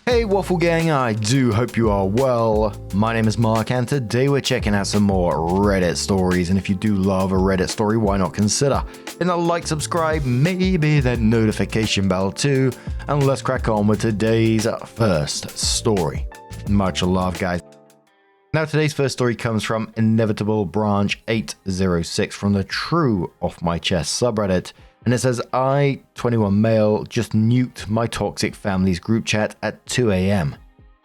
Hey Waffle Gang, I do hope you are well. My name is Mark and today we're checking out some more Reddit stories, and if you do love a Reddit story, why not consider hitting a like, subscribe, maybe that notification bell too, and let's crack on with today's first story. Much love, guys. Now today's first story comes from Inevitable Branch 806 from the TrueOffMyChest subreddit. And it says, I, 21 male, just nuked my toxic family's group chat at 2 a.m.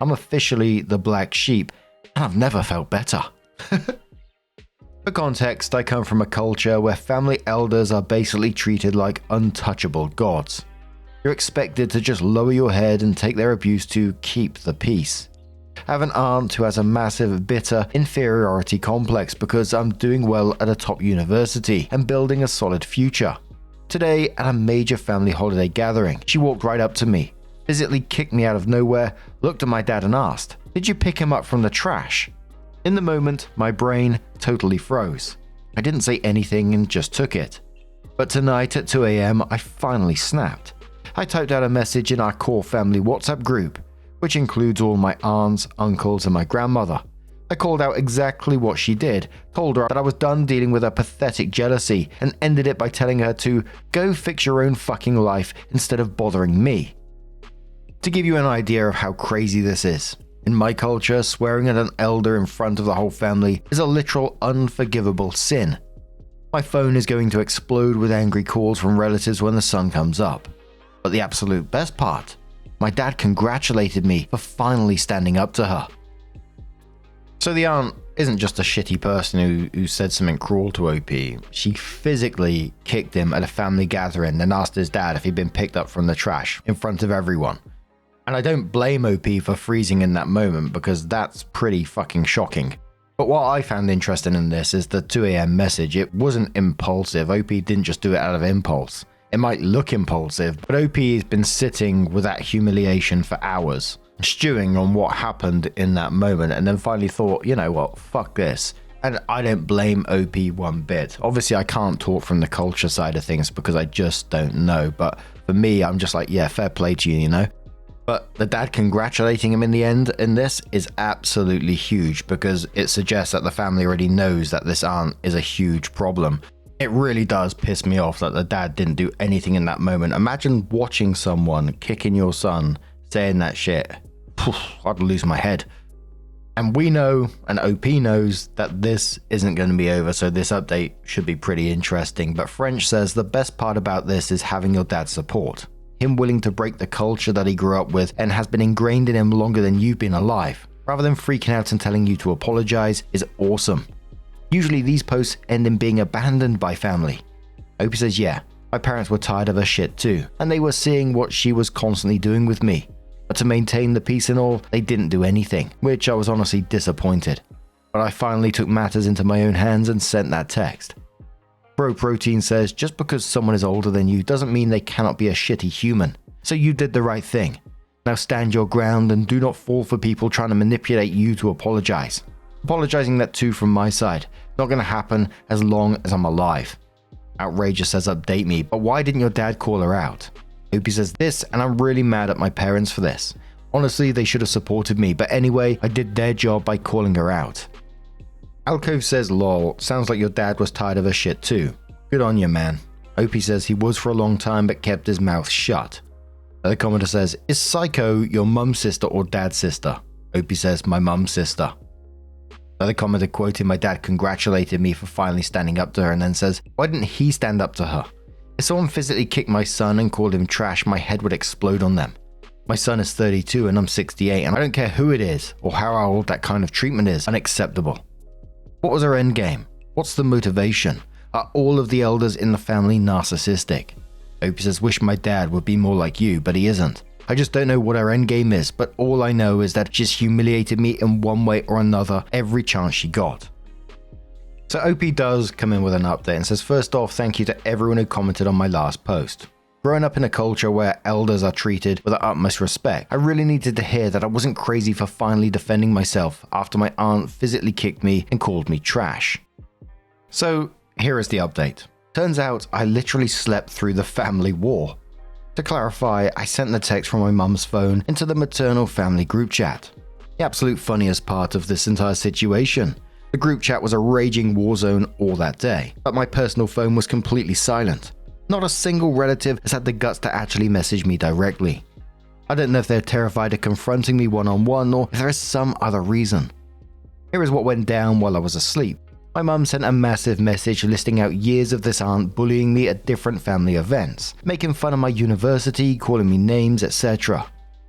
I'm officially the black sheep, and I've never felt better. For context, I come from a culture where family elders are basically treated like untouchable gods. You're expected to just lower your head and take their abuse to keep the peace. I have an aunt who has a massive, bitter inferiority complex because I'm doing well at a top university and building a solid future. Today, at a major family holiday gathering, she walked right up to me, physically kicked me out of nowhere, looked at my dad and asked, "Did you pick him up from the trash?" In the moment, my brain totally froze. I didn't say anything and just took it. But tonight at 2 a.m, I finally snapped. I typed out a message in our core family WhatsApp group, which includes all my aunts, uncles, and my grandmother. I called out exactly what she did, told her that I was done dealing with her pathetic jealousy, and ended it by telling her to go fix your own fucking life instead of bothering me. To give you an idea of how crazy this is, in my culture, swearing at an elder in front of the whole family is a literal unforgivable sin. My phone is going to explode with angry calls from relatives when the sun comes up. But the absolute best part, my dad congratulated me for finally standing up to her. So the aunt isn't just a shitty person who said something cruel to OP. She physically kicked him at a family gathering and asked his dad if he'd been picked up from the trash in front of everyone. And I don't blame OP for freezing in that moment because that's pretty fucking shocking. But what I found interesting in this is the 2 a.m. message. It wasn't impulsive. OP didn't just do it out of impulse. It might look impulsive, but OP has been sitting with that humiliation for hours, stewing on what happened in that moment, and then finally thought, you know what, fuck this. And I don't blame OP one bit. Obviously I can't talk from the culture side of things because I just don't know, but for me I'm just like, yeah, fair play to you, you know. But the dad congratulating him in the end in this is absolutely huge because it suggests that the family already knows that this aunt is a huge problem. It really does piss me off that the dad didn't do anything in that moment. Imagine watching someone kicking your son saying that shit. I'd lose my head. And we know, and OP knows, that this isn't going to be over, so this update should be pretty interesting. But French says the best part about this is having your dad's support. Him willing to break the culture that he grew up with and has been ingrained in him longer than you've been alive, rather than freaking out and telling you to apologize, is awesome. Usually these posts end in being abandoned by family. OP says, yeah, my parents were tired of her shit too, and they were seeing what she was constantly doing with me. But to maintain the peace and all, they didn't do anything, which I was honestly disappointed. But I finally took matters into my own hands and sent that text. Bro Protein says, just because someone is older than you doesn't mean they cannot be a shitty human. So you did the right thing. Now stand your ground and do not fall for people trying to manipulate you to apologize. Apologizing that too from my side. Not gonna happen as long as I'm alive. Outrageous says update me, but why didn't your dad call her out? OP says this, and I'm really mad at my parents for this. Honestly, they should have supported me, but anyway, I did their job by calling her out. Alcove says, lol, sounds like your dad was tired of her shit too. Good on you, man. OP says he was for a long time, but kept his mouth shut. The commenter says, is Psycho your mum's sister or dad's sister? OP says, my mum's sister. The commenter quoting my dad congratulated me for finally standing up to her and then says, why didn't he stand up to her? If someone physically kicked my son and called him trash, my head would explode on them. My son is 32 and I'm 68, and I don't care who it is or how old, that kind of treatment is unacceptable. What was her end game? What's the motivation? Are all of the elders in the family narcissistic? OP says, wish my dad would be more like you, but he isn't. I just don't know what her end game is, but all I know is that she's humiliated me in one way or another every chance she got. So OP does come in with an update and says, first off, thank you to everyone who commented on my last post. Growing up in a culture where elders are treated with the utmost respect, I really needed to hear that I wasn't crazy for finally defending myself after my aunt physically kicked me and called me trash. So here is the update. Turns out I literally slept through the family war. To clarify, I sent the text from my mum's phone into the maternal family group chat. The absolute funniest part of this entire situation. The group chat was a raging war zone all that day, but my personal phone was completely silent. Not a single relative has had the guts to actually message me directly. I don't know if they're terrified of confronting me one-on-one or if there is some other reason. Here is what went down while I was asleep. My mum sent a massive message listing out years of this aunt bullying me at different family events, making fun of my university, calling me names, etc.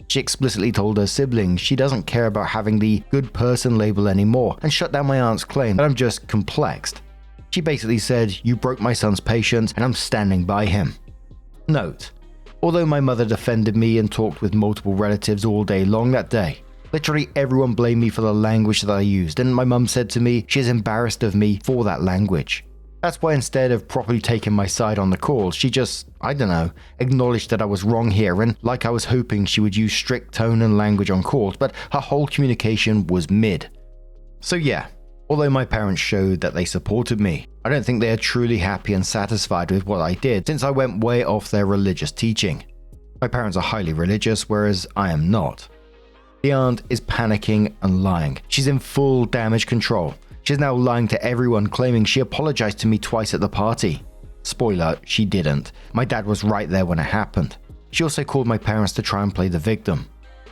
She explicitly told her siblings she doesn't care about having the good person label anymore and shut down my aunt's claim that I'm just complexed. She basically said, "You broke my son's patience and I'm standing by him." Note, although my mother defended me and talked with multiple relatives all day long that day, literally everyone blamed me for the language that I used, and my mum said to me she is embarrassed of me for that language. That's why instead of properly taking my side on the call, she just, acknowledged that I was wrong here, and like I was hoping she would use strict tone and language on calls, but her whole communication was mid. So yeah, although my parents showed that they supported me, I don't think they are truly happy and satisfied with what I did since I went way off their religious teaching. My parents are highly religious, whereas I am not. The aunt is panicking and lying. She's in full damage control. She's now lying to everyone, claiming she apologized to me twice at the party. Spoiler, she didn't. My dad was right there when it happened. She also called my parents to try and play the victim.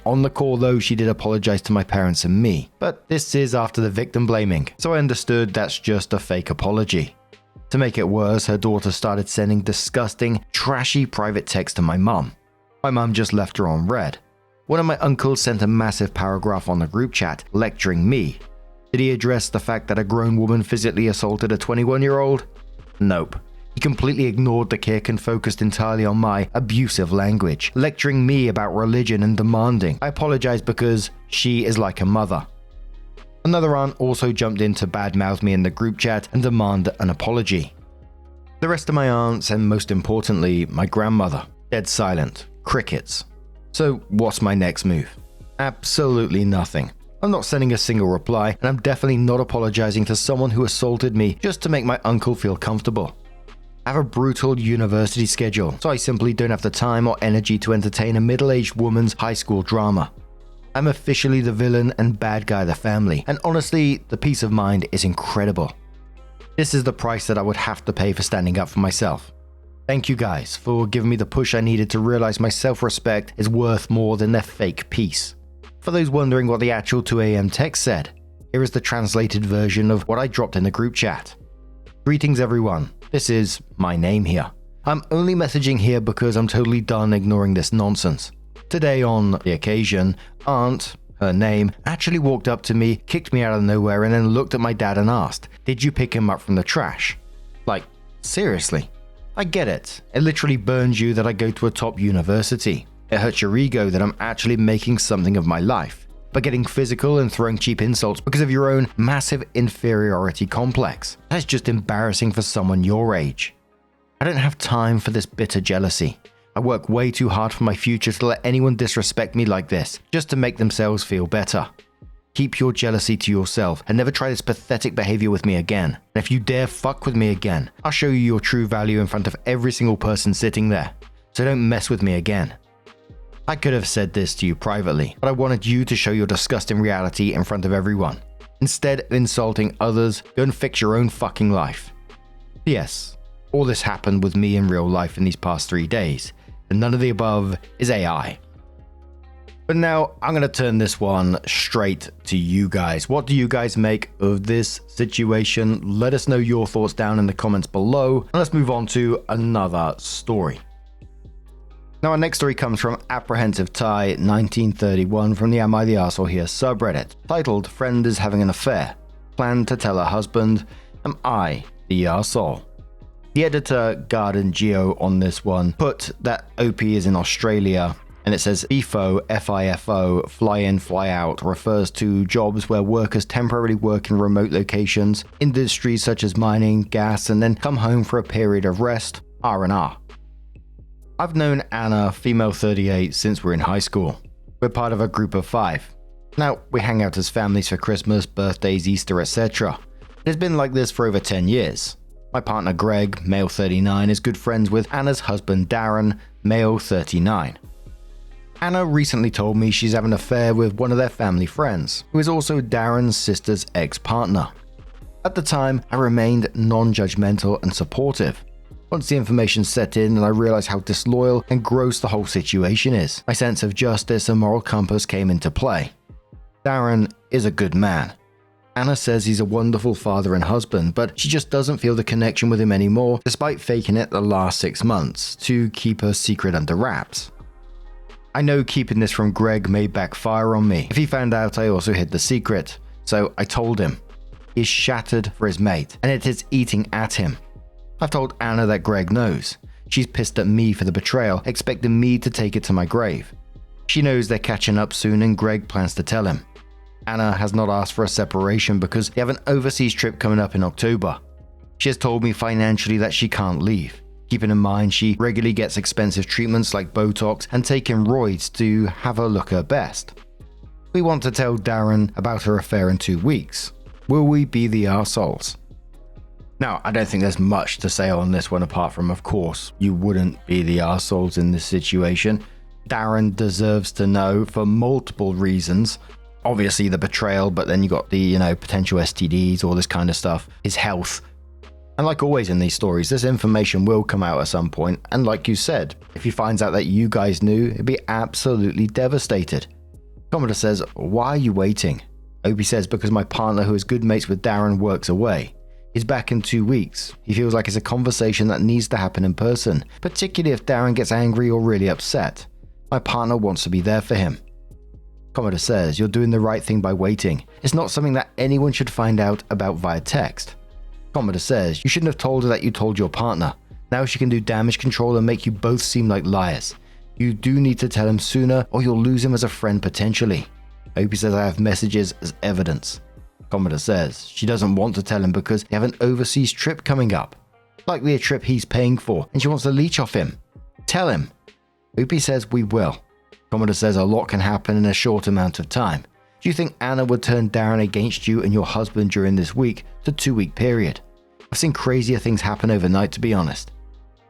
On the call though, she did apologize to my parents and me, but this is after the victim blaming, so I understood that's just a fake apology. To make it worse, her daughter started sending disgusting, trashy private texts to my mum. My mum just left her on read. One of my uncles sent a massive paragraph on the group chat, lecturing me. Did he address the fact that a grown woman physically assaulted a 21-year-old? Nope. He completely ignored the kick and focused entirely on my abusive language, lecturing me about religion and demanding I apologize because she is like a mother. Another aunt also jumped in to badmouth me in the group chat and demand an apology. The rest of my aunts, and most importantly, my grandmother, dead silent, crickets. So what's my next move? Absolutely nothing. I'm not sending a single reply, and I'm definitely not apologizing to someone who assaulted me just to make my uncle feel comfortable. I have a brutal university schedule, so I simply don't have the time or energy to entertain a middle-aged woman's high school drama. I'm officially the villain and bad guy of the family, and honestly, the peace of mind is incredible. This is the price that I would have to pay for standing up for myself. Thank you guys for giving me the push I needed to realize my self-respect is worth more than their fake peace. For those wondering what the actual 2 AM text said, here is the translated version of what I dropped in the group chat. Greetings everyone, this is my name here. I'm only messaging here because I'm totally done ignoring this nonsense. Today on the occasion, Aunt, her name, actually walked up to me, kicked me out of nowhere, and then looked at my dad and asked, "Did you pick him up from the trash?" Like, seriously? I get it. It literally burns you that I go to a top university. It hurts your ego that I'm actually making something of my life. But getting physical and throwing cheap insults because of your own massive inferiority complex, that is just embarrassing for someone your age. I don't have time for this bitter jealousy. I work way too hard for my future to let anyone disrespect me like this, just to make themselves feel better. Keep your jealousy to yourself and never try this pathetic behavior with me again. And if you dare fuck with me again, I'll show you your true value in front of every single person sitting there. So don't mess with me again. I could have said this to you privately, but I wanted you to show your disgusting reality in front of everyone. Instead of insulting others, go and fix your own fucking life. P.S. All this happened with me in real life in these past 3 days, and none of the above is AI. But now I'm going to turn this one straight to you guys. What do you guys make of this situation? Let us know your thoughts down in the comments below, and let's move on to another story. Now, our next story comes from Apprehensive Ty 1931 from the Am I the Arsehole Here subreddit, titled "Friend is Having an Affair. Plan to tell her husband, am I the arsehole?" The editor, Garden Geo, on this one put that OP is in Australia, and it says FIFO, FIFO, fly in, fly out, refers to jobs where workers temporarily work in remote locations, industries such as mining, gas, and then come home for a period of rest, R&R. I've known Anna, female 38, since we're in high school. We're part of a group of 5. Now, we hang out as families for Christmas, birthdays, Easter, etc. It has been like this for over 10 years. My partner Greg, male 39, is good friends with Anna's husband Darren, male 39. Anna recently told me she's having an affair with one of their family friends, who is also Darren's sister's ex-partner. At the time, I remained non-judgmental and supportive. Once the information set in and I realized how disloyal and gross the whole situation is, my sense of justice and moral compass came into play. Darren is a good man. Anna says he's a wonderful father and husband, but she just doesn't feel the connection with him anymore, despite faking it the last 6 months to keep her secret under wraps. I know keeping this from Greg may backfire on me if he found out I also hid the secret, so I told him. He is shattered for his mate, and it is eating at him. I've told Anna that Greg knows. She's pissed at me for the betrayal, expecting me to take it to my grave. She knows they're catching up soon and Greg plans to tell him. Anna has not asked for a separation because they have an overseas trip coming up in October. She has told me financially that she can't leave. Keeping in mind she regularly gets expensive treatments like Botox and taking roids to have her look her best. We want to tell Darren about her affair in 2 weeks. Will we be the arseholes? Now, I don't think there's much to say on this one apart from, of course, you wouldn't be the arseholes in this situation. Darren deserves to know for multiple reasons. Obviously the betrayal, but then you got the, potential STDs, all this kind of stuff, his health. And like always in these stories, this information will come out at some point, and like you said, if he finds out that you guys knew, he'd be absolutely devastated. Commodore says, why are you waiting? Opie says, because my partner who is good mates with Darren works away. He's back in 2 weeks. He feels like it's a conversation that needs to happen in person, particularly if Darren gets angry or really upset. My partner wants to be there for him. Commodore says, you're doing the right thing by waiting. It's not something that anyone should find out about via text. Commodore says, you shouldn't have told her that you told your partner. Now she can do damage control and make you both seem like liars. You do need to tell him sooner or you'll lose him as a friend potentially. Opie says, I have messages as evidence. Commodore says, she doesn't want to tell him because they have an overseas trip coming up. Likely a trip he's paying for and she wants to leech off him. Tell him. Opie says, we will. Commodore says a lot can happen in a short amount of time. Do you think Anna would turn Darren against you and your husband during this week to 2-week period? I've seen crazier things happen overnight, to be honest.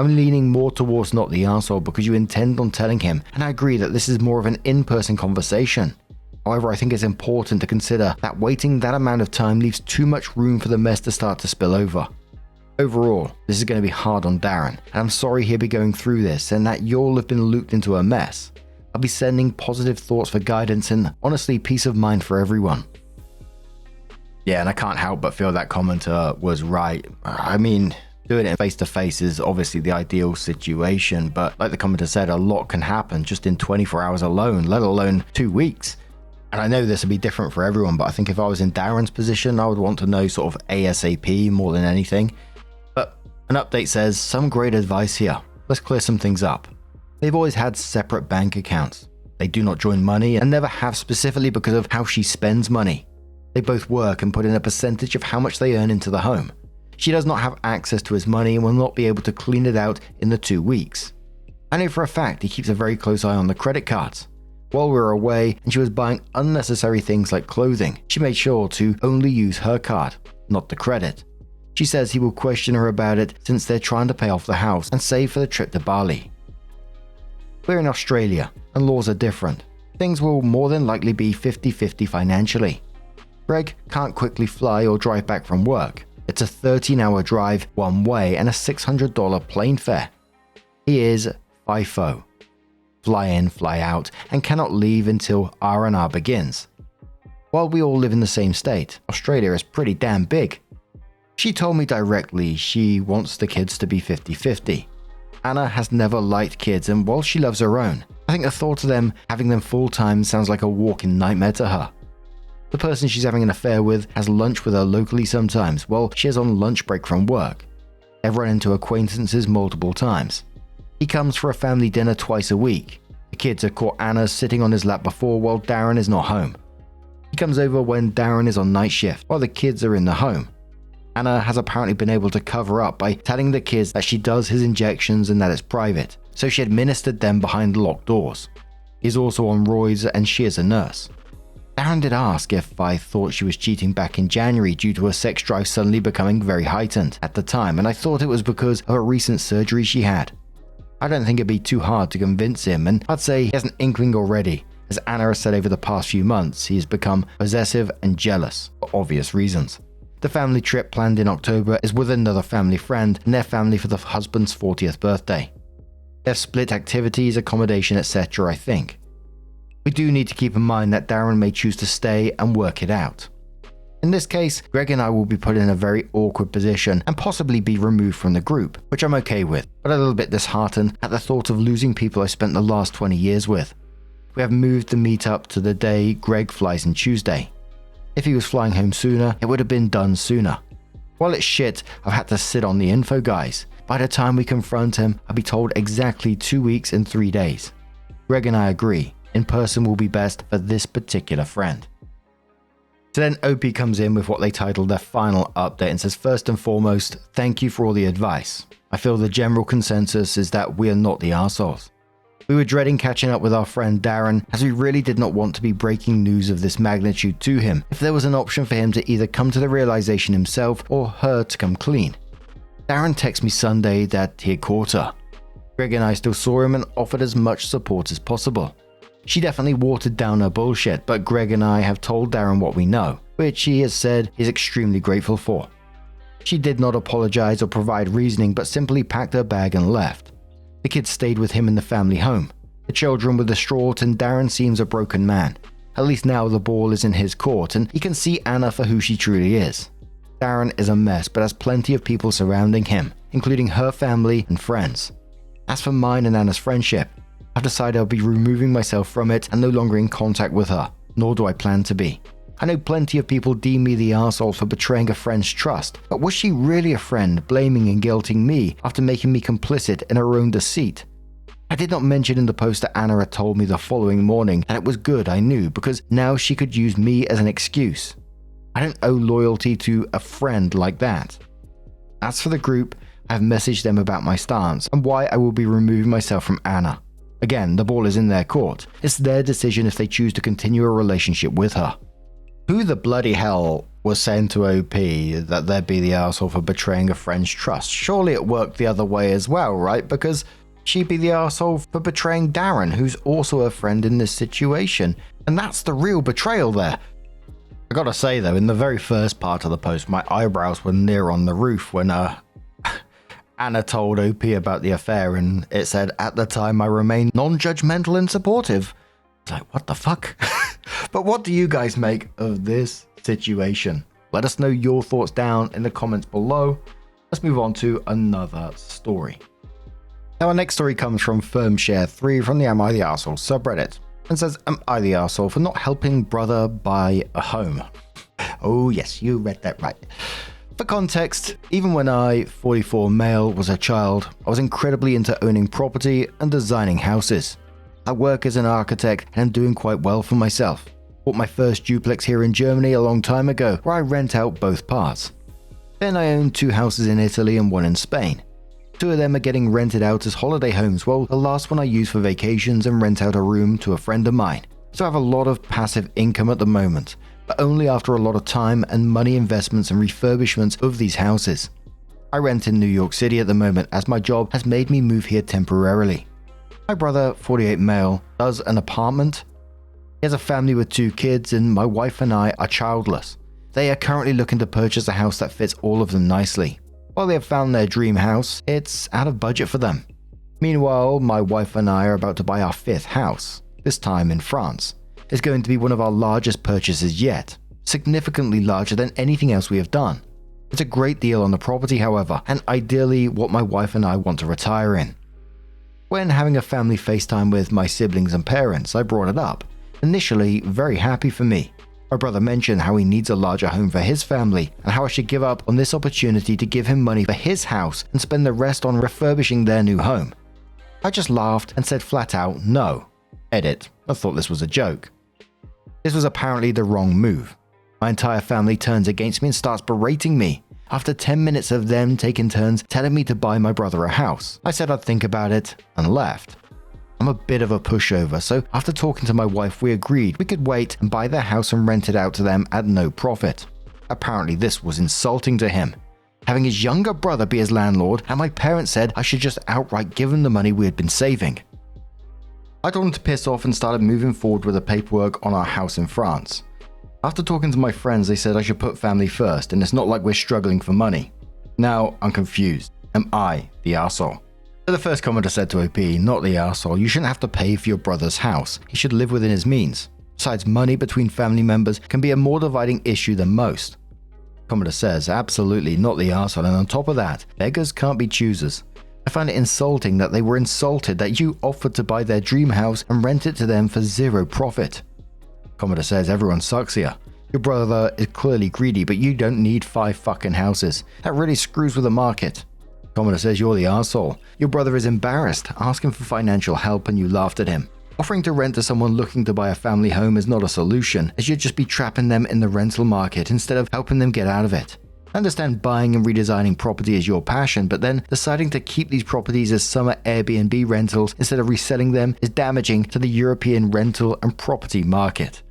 I'm leaning more towards not the arsehole because you intend on telling him, and I agree that this is more of an in-person conversation. However, I think it's important to consider that waiting that amount of time leaves too much room for the mess to start to spill over. Overall, this is going to be hard on Darren, and I'm sorry he'll be going through this and that you'll have been looped into a mess. I'll be sending positive thoughts for guidance and, honestly, peace of mind for everyone. Yeah, and I can't help but feel that commenter was right. I mean, doing it face-to-face is obviously the ideal situation, but like the commenter said, a lot can happen just in 24 hours alone, let alone 2 weeks. And I know this would be different for everyone, but I think if I was in Darren's position, I would want to know sort of ASAP more than anything. But an update says, some great advice here. Let's clear some things up. They've always had separate bank accounts. They do not join money and never have specifically because of how she spends money. They both work and put in a percentage of how much they earn into the home. She does not have access to his money and will not be able to clean it out in the 2 weeks. I know for a fact he keeps a very close eye on the credit cards. While we were away and she was buying unnecessary things like clothing, she made sure to only use her card, not the credit. She says he will question her about it since they're trying to pay off the house and save for the trip to Bali. We're in Australia and laws are different. Things will more than likely be 50-50 financially. Greg can't quickly fly or drive back from work. It's a 13-hour drive one way and a $600 plane fare. He is FIFO. Fly in, fly out, and cannot leave until R&R begins. While we all live in the same state, Australia is pretty damn big. She told me directly she wants the kids to be 50-50. Anna has never liked kids, and while she loves her own, I think the thought of them having them full-time sounds like a walking nightmare to her. The person she's having an affair with has lunch with her locally sometimes while she is on lunch break from work. They've run into acquaintances multiple times. He comes for a family dinner twice a week. The kids have caught Anna sitting on his lap before while Darren is not home. He comes over when Darren is on night shift while the kids are in the home. Anna has apparently been able to cover up by telling the kids that she does his injections and that it's private, so she administered them behind locked doors. He's also on roids and she is a nurse. They Darren did ask if I thought she was cheating back in January due to her sex drive suddenly becoming very heightened at the time, and I thought it was because of a recent surgery she had. I don't think it'd be too hard to convince him, and I'd say he has an inkling already. As Anna has said over the past few months, he has become possessive and jealous, for obvious reasons. The family trip planned in October is with another family friend and their family for the husband's 40th birthday. They have split activities, accommodation, etc. I think. We do need to keep in mind that Darren may choose to stay and work it out. In this case, Greg and I will be put in a very awkward position and possibly be removed from the group, which I'm okay with, but a little bit disheartened at the thought of losing people I spent the last 20 years with. We have moved the meetup to the day Greg flies in Tuesday. If he was flying home sooner, it would have been done sooner. While it's shit, I've had to sit on the info, guys. By the time we confront him, I'll be told exactly 2 weeks and 3 days. Greg and I agree. In person will be best for this particular friend. So then OP comes in with what they titled their final update and says, first and foremost, thank you for all the advice. I feel the general consensus is that we are not the arseholes. We were dreading catching up with our friend Darren, as we really did not want to be breaking news of this magnitude to him if there was an option for him to either come to the realization himself or her to come clean. Darren texted me Sunday that he had caught her. Greg and I still saw him and offered as much support as possible. She definitely watered down her bullshit, but Greg and I have told Darren what we know, which he has said he's extremely grateful for. She did not apologize or provide reasoning, but simply packed her bag and left. The kids stayed with him in the family home. The children were distraught and Darren seems a broken man. At least now the ball is in his court and he can see Anna for who she truly is. Darren is a mess but has plenty of people surrounding him, including her family and friends. As for mine and Anna's friendship, I've decided I'll be removing myself from it and no longer in contact with her, nor do I plan to be. I know plenty of people deem me the arsehole for betraying a friend's trust, but was she really a friend, blaming and guilting me after making me complicit in her own deceit? I did not mention in the post that Anna had told me the following morning that it was good I knew, because now she could use me as an excuse. I don't owe loyalty to a friend like that. As for the group, I have messaged them about my stance and why I will be removing myself from Anna. Again, the ball is in their court. It's their decision if they choose to continue a relationship with her. Who the bloody hell was saying to OP that they'd be the arsehole for betraying a friend's trust? Surely it worked the other way as well, right? Because she'd be the arsehole for betraying Darren, who's also a friend in this situation. And that's the real betrayal there. I gotta say though, in the very first part of the post, my eyebrows were near on the roof when Anna told OP about the affair, and it said, at the time I remained non-judgmental and supportive. It's like, what the fuck? But what do you guys make of this situation? Let us know your thoughts down in the comments below. Let's move on to another story. Now our next story comes from FirmShare3 from the Am I the Arsehole subreddit, and says, am I the arsehole for not helping brother buy a home? Oh yes, you read that right. For context, even when I, 44 male, was a child, I was incredibly into owning property and designing houses. I work as an architect and am doing quite well for myself. Bought my first duplex here in Germany a long time ago, where I rent out both parts. Then I own 2 houses in Italy and 1 in Spain. 2 of them are getting rented out as holiday homes, while the last one I use for vacations and rent out a room to a friend of mine. So I have a lot of passive income at the moment, but only after a lot of time and money investments and refurbishments of these houses. I rent in New York City at the moment as my job has made me move here temporarily. My brother, 48 male, does an apartment. He has a family with 2 kids and my wife and I are childless. They are currently looking to purchase a house that fits all of them nicely. While they have found their dream house, it's out of budget for them. Meanwhile, my wife and I are about to buy our 5th house, this time in France. It's going to be one of our largest purchases yet, significantly larger than anything else we have done. It's a great deal on the property, however, and ideally what my wife and I want to retire in. When having a family FaceTime with my siblings and parents, I brought it up. Initially, very happy for me. My brother mentioned how he needs a larger home for his family and how I should give up on this opportunity to give him money for his house and spend the rest on refurbishing their new home. I just laughed and said flat out no. Edit, I thought this was a joke. This was apparently the wrong move. My entire family turns against me and starts berating me. After 10 minutes of them taking turns telling me to buy my brother a house, I said I'd think about it and left. I'm a bit of a pushover, so after talking to my wife we agreed we could wait and buy their house and rent it out to them at no profit. Apparently this was insulting to him, having his younger brother be his landlord, and my parents said I should just outright give him the money we had been saving. I told him to piss off and started moving forward with the paperwork on our house in France. After talking to my friends, they said I should put family first and it's not like we're struggling for money. Now I'm confused. Am I the arsehole? So the first commenter said to OP, not the arsehole, you shouldn't have to pay for your brother's house. He should live within his means. Besides, money between family members can be a more dividing issue than most. Commenter says, absolutely not the arsehole, and on top of that, beggars can't be choosers. I find it insulting that they were insulted that you offered to buy their dream house and rent it to them for zero profit. Commenter says, everyone sucks here. Your brother is clearly greedy, but you don't need 5 fucking houses. That really screws with the market. Commenter says, you're the arsehole. Your brother is embarrassed, asking for financial help and you laughed at him. Offering to rent to someone looking to buy a family home is not a solution, as you'd just be trapping them in the rental market instead of helping them get out of it. I understand buying and redesigning property is your passion, but then deciding to keep these properties as summer Airbnb rentals instead of reselling them is damaging to the European rental and property market.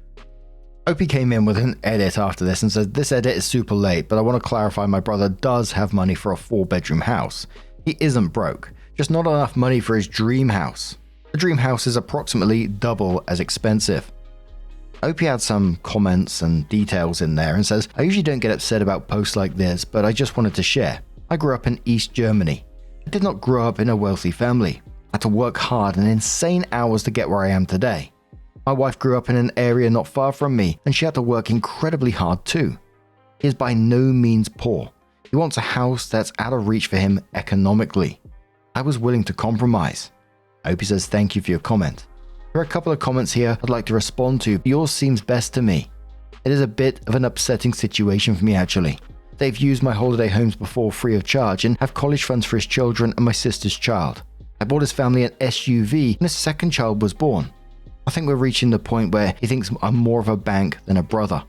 Opie came in with an edit after this and said, this edit is super late, but I want to clarify my brother does have money for a 4-bedroom house. He isn't broke, just not enough money for his dream house. The dream house is approximately double as expensive. Opie had some comments and details in there and says, I usually don't get upset about posts like this, but I just wanted to share. I grew up in East Germany. I did not grow up in a wealthy family. I had to work hard and insane hours to get where I am today. My wife grew up in an area not far from me, and she had to work incredibly hard too. He is by no means poor. He wants a house that's out of reach for him economically. I was willing to compromise. Opie says, thank you for your comment. There are a couple of comments here I'd like to respond to, but yours seems best to me. It is a bit of an upsetting situation for me actually. They've used my holiday homes before free of charge and have college funds for his children and my sister's child. I bought his family an SUV and his second child was born. I think we're reaching the point where he thinks I'm more of a bank than a brother.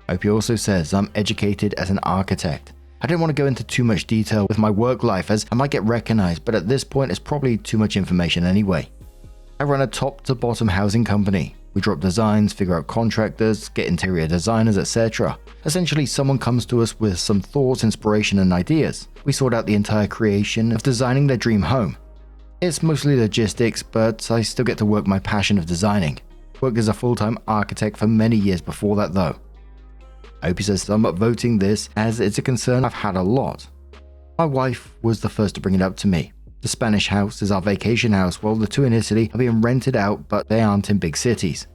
Opie also says, I'm educated as an architect. I didn't want to go into too much detail with my work life as I might get recognized, but at this point it's probably too much information anyway. I run a top to bottom housing company. We drop designs, figure out contractors, get interior designers, etc. Essentially, someone comes to us with some thoughts, inspiration and ideas. We sort out the entire creation of designing their dream home. It's mostly logistics, but I still get to work my passion of designing. Worked as a full-time architect for many years before that though. Opie says I'm upvoting this as it's a concern I've had a lot. My wife was the first to bring it up to me. The Spanish house is our vacation house, while the 2 in Italy are being rented out, but they aren't in big cities.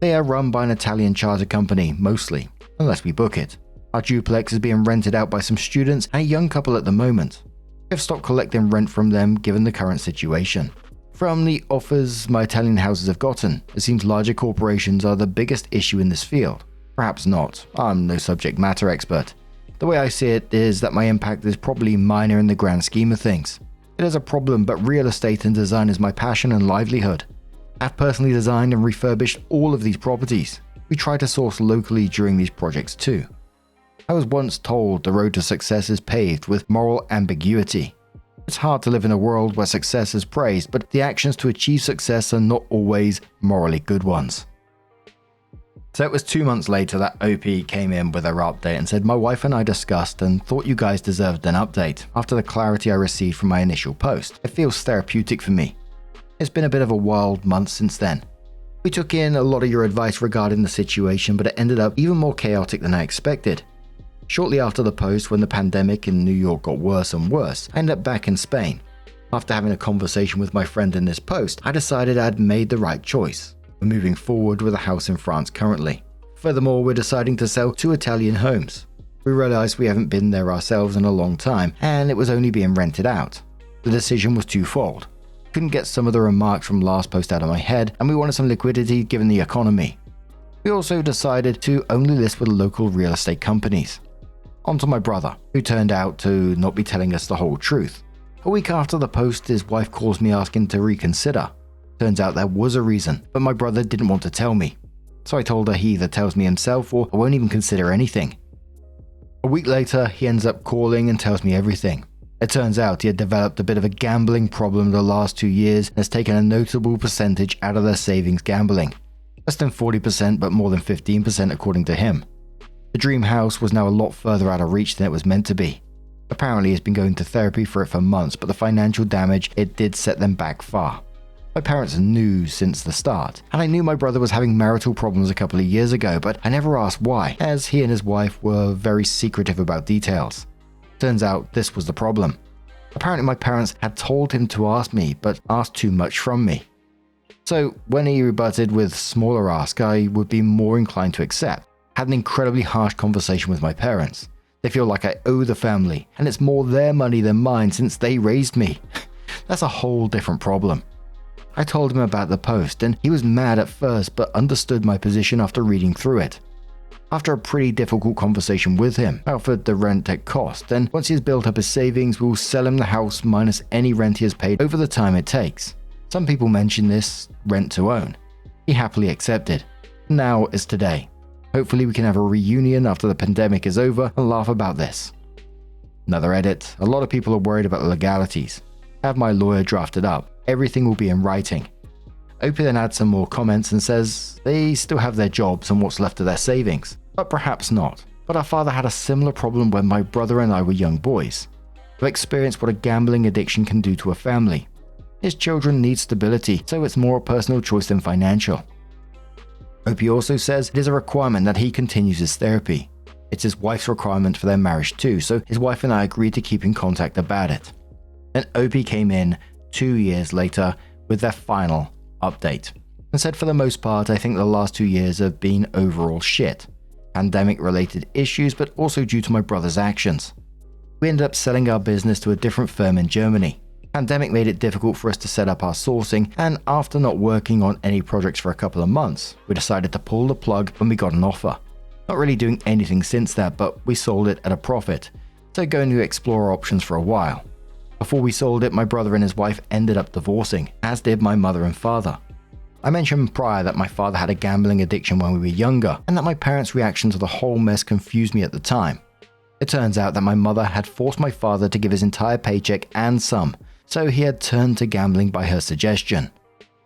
They are run by an Italian charter company, mostly, unless we book it. Our duplex is being rented out by some students and a young couple at the moment. We have stopped collecting rent from them given the current situation. From the offers my Italian houses have gotten, it seems larger corporations are the biggest issue in this field. Perhaps not, I'm no subject matter expert. The way I see it is that my impact is probably minor in the grand scheme of things. It is a problem, but real estate and design is my passion and livelihood. I've personally designed and refurbished all of these properties. We try to source locally during these projects too. I was once told the road to success is paved with moral ambiguity. It's hard to live in a world where success is praised, but the actions to achieve success are not always morally good ones. So it was 2 months later that OP came in with her update and said, my wife and I discussed and thought you guys deserved an update. After the clarity I received from my initial post, it feels therapeutic for me. It's been a bit of a wild month since then. We took in a lot of your advice regarding the situation, but it ended up even more chaotic than I expected. Shortly after the post, when the pandemic in New York got worse and worse, I ended up back in Spain. After having a conversation with my friend in this post, I decided I'd made the right choice. We're moving forward with a house in France currently. Furthermore, we're deciding to sell 2 Italian homes. We realized we haven't been there ourselves in a long time, and it was only being rented out. The decision was twofold. Couldn't get some of the remarks from last post out of my head, and we wanted some liquidity given the economy. We also decided to only list with local real estate companies. On to my brother, who turned out to not be telling us the whole truth. A week after the post, his wife calls me asking to reconsider. Turns out there was a reason, but my brother didn't want to tell me. So I told her he either tells me himself or I won't even consider anything. A week later, he ends up calling and tells me everything. It turns out he had developed a bit of a gambling problem the last 2 years and has taken a notable percentage out of their savings gambling. Less than 40%, but more than 15% according to him. The dream house was now a lot further out of reach than it was meant to be. Apparently he's been going to therapy for it for months, but the financial damage, it did set them back far. My parents knew since the start, and I knew my brother was having marital problems a couple of years ago, but I never asked why, as he and his wife were very secretive about details. Turns out this was the problem. Apparently my parents had told him to ask me, but asked too much from me. So when he rebutted with smaller ask, I would be more inclined to accept. Had an incredibly harsh conversation with my parents. They feel like I owe the family, and it's more their money than mine since they raised me. That's a whole different problem. I told him about the post, and he was mad at first but understood my position after reading through it. After a pretty difficult conversation with him, I offered the rent at cost, and once he has built up his savings, we'll sell him the house minus any rent he has paid over the time it takes. Some people mention this rent to own. He happily accepted. Now is today. Hopefully we can have a reunion after the pandemic is over and laugh about this. Another edit. A lot of people are worried about the legalities. Have my lawyer drafted up. Everything will be in writing. Opie then adds some more comments and says they still have their jobs and what's left of their savings, but perhaps not. But our father had a similar problem when my brother and I were young boys. We've experienced what a gambling addiction can do to a family. His children need stability, so it's more a personal choice than financial. Opie also says it is a requirement that he continues his therapy. It's his wife's requirement for their marriage too, so his wife and I agreed to keep in contact about it. Then Opie came in 2 years later with their final update and said, for the most part, I think the last 2 years have been overall shit. Pandemic related issues, but also due to my brother's actions. We ended up selling our business to a different firm in Germany. Pandemic made it difficult for us to set up our sourcing, and after not working on any projects for a couple of months, we decided to pull the plug when we got an offer. Not really doing anything since that, but we sold it at a profit, so going to explore options for a while. Before we sold it, my brother and his wife ended up divorcing, as did my mother and father. I mentioned prior that my father had a gambling addiction when we were younger, and that my parents' reaction to the whole mess confused me at the time. It turns out that my mother had forced my father to give his entire paycheck and some, so he had turned to gambling by her suggestion.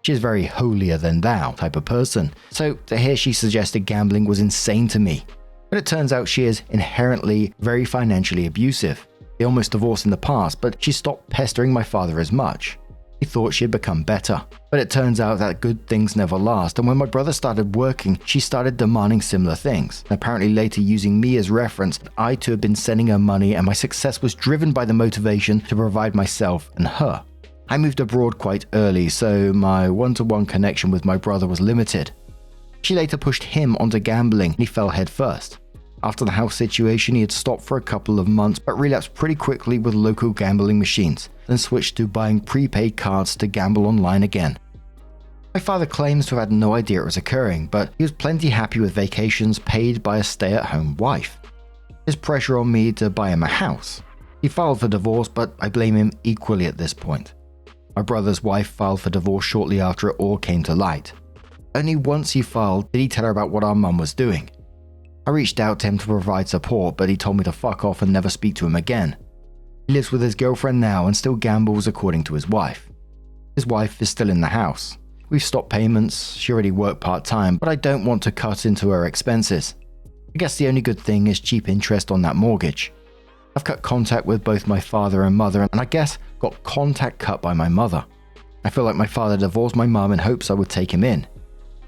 She is very holier than thou type of person, so to hear she suggested gambling was insane to me. But it turns out she is inherently very financially abusive. They almost divorced in the past, but she stopped pestering my father as much. He thought she had become better. But it turns out that good things never last, and when my brother started working, she started demanding similar things, and apparently later using me as reference that I too had been sending her money and my success was driven by the motivation to provide myself and her. I moved abroad quite early, so my one-to-one connection with my brother was limited. She later pushed him onto gambling and he fell head first. After the house situation, he had stopped for a couple of months but relapsed pretty quickly with local gambling machines, then switched to buying prepaid cards to gamble online again. My father claims to have had no idea it was occurring, but he was plenty happy with vacations paid by a stay-at-home wife. His pressure on me to buy him a house. He filed for divorce, but I blame him equally at this point. My brother's wife filed for divorce shortly after it all came to light. Only once he filed did he tell her about what our mum was doing. I reached out to him to provide support, but he told me to fuck off and never speak to him again. He lives with his girlfriend now and still gambles according to his wife. His wife is still in the house. We've stopped payments, she already worked part-time, but I don't want to cut into her expenses. I guess the only good thing is cheap interest on that mortgage. I've cut contact with both my father and mother, and I guess got contact cut by my mother. I feel like my father divorced my mum in hopes I would take him in.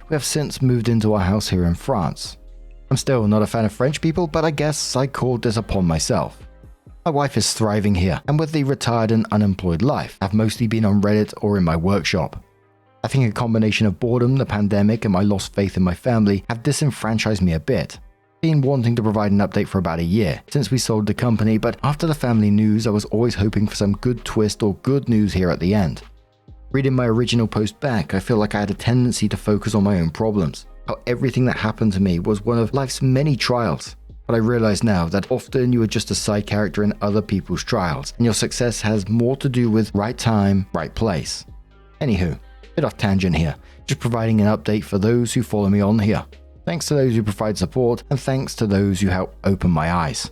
We have since moved into our house here in France. I'm still not a fan of French people, but I guess I called this upon myself. My wife is thriving here, and with the retired and unemployed life, I've mostly been on Reddit or in my workshop. I think a combination of boredom, the pandemic, and my lost faith in my family have disenfranchised me a bit. Been wanting to provide an update for about a year, since we sold the company, but after the family news, I was always hoping for some good twist or good news here at the end. Reading my original post back, I feel like I had a tendency to focus on my own problems. How everything that happened to me was one of life's many trials. But I realize now that often you are just a side character in other people's trials, and your success has more to do with right time, right place. Anywho, bit off tangent here, just providing an update for those who follow me on here. Thanks to those who provide support, and thanks to those who help open my eyes.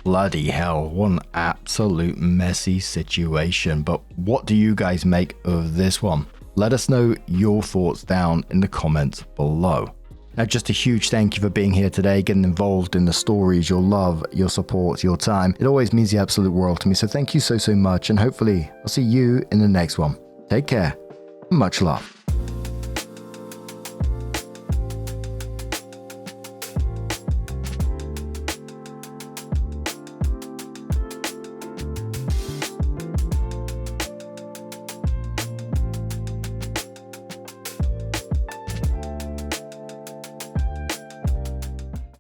Bloody hell, what an absolute messy situation. But what do you guys make of this one? Let us know your thoughts down in the comments below. Now, just a huge thank you for being here today, getting involved in the stories, your love, your support, your time. It always means the absolute world to me. So thank you so much. And hopefully I'll see you in the next one. Take care. Much love.